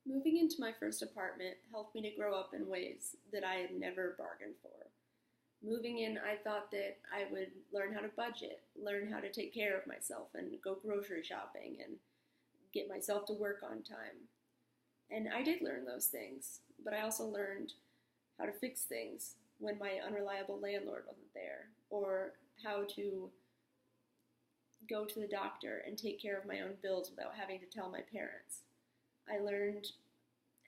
Moving into my first apartment helped me to grow up in ways that I had never bargained for. Moving in, I thought that I would learn how to budget, learn how to take care of myself, and go grocery shopping and get myself to work on time. And I did learn those things, but I also learned how to fix things when my unreliable landlord wasn't there, or how to go to the doctor and take care of my own bills without having to tell my parents. I learned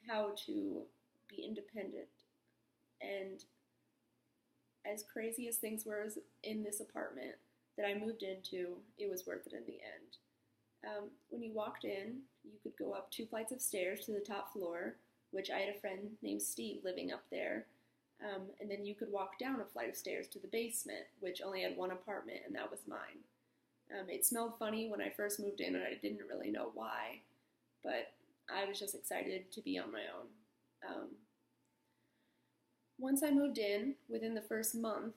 how to be independent, and as crazy as things were in this apartment that I moved into, it was worth it in the end. When you walked in, you could go up 2 flights of stairs to the top floor, which I had a friend named Steve living up there. And then you could walk down a flight of stairs to the basement, which only had one apartment, and that was mine. It smelled funny when I first moved in, and I didn't really know why, but I was just excited to be on my own. Once I moved in, within the first month,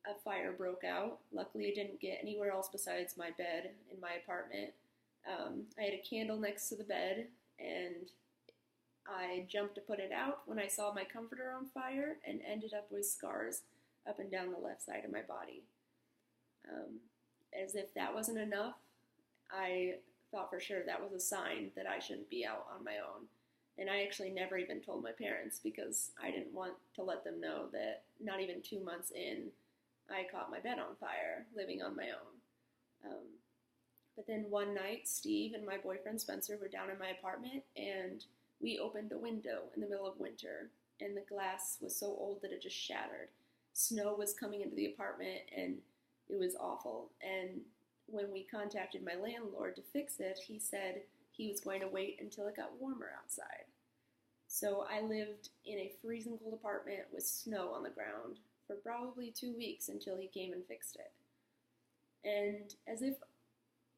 a fire broke out. Luckily, it didn't get anywhere else besides my bed in my apartment. I had a candle next to the bed, and I jumped to put it out when I saw my comforter on fire and ended up with scars up and down the left side of my body. As if that wasn't enough, I thought for sure that was a sign that I shouldn't be out on my own. And I actually never even told my parents because I didn't want to let them know that not even 2 months in, I caught my bed on fire living on my own. But then one night, Steve and my boyfriend Spencer were down in my apartment, and we opened a window in the middle of winter, and the glass was so old that it just shattered. Snow was coming into the apartment, and it was awful. And when we contacted my landlord to fix it, he said he was going to wait until it got warmer outside. So I lived in a freezing cold apartment with snow on the ground for probably 2 weeks until he came and fixed it. And as if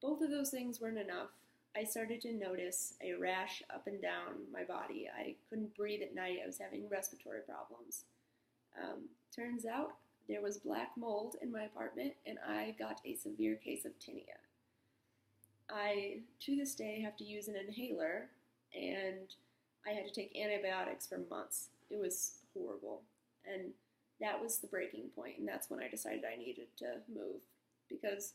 both of those things weren't enough, I started to notice a rash up and down my body. I couldn't breathe at night. I was having respiratory problems. Turns out there was black mold in my apartment, and I got a severe case of tinea. I, to this day, have to use an inhaler, and I had to take antibiotics for months. It was horrible. And that was the breaking point, and that's when I decided I needed to move. Because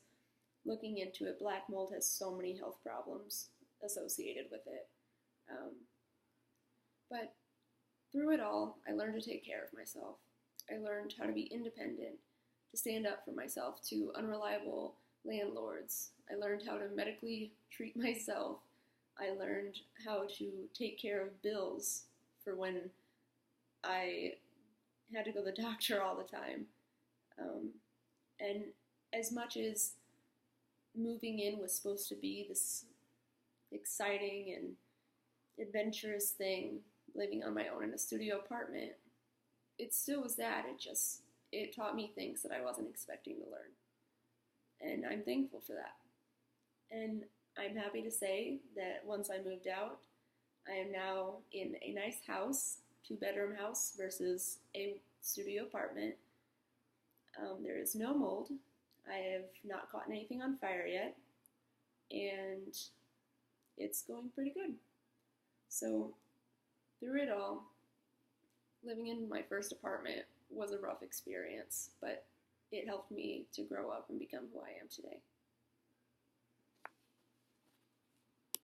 looking into it, black mold has so many health problems associated with it. But through it all, I learned to take care of myself. I learned how to be independent, to stand up for myself to unreliable landlords. I learned how to medically treat myself. I learned how to take care of bills for when I had to go to the doctor all the time. And as much as moving in was supposed to be this exciting and adventurous thing, living on my own in a studio apartment, it still was that. It taught me things that I wasn't expecting to learn. And I'm thankful for that. And I'm happy to say that once I moved out, I am now in a nice house, 2-bedroom house versus a studio apartment. There is no mold. I have not caught anything on fire yet, and it's going pretty good. So through it all, living in my first apartment was a rough experience, but it helped me to grow up and become who I am today.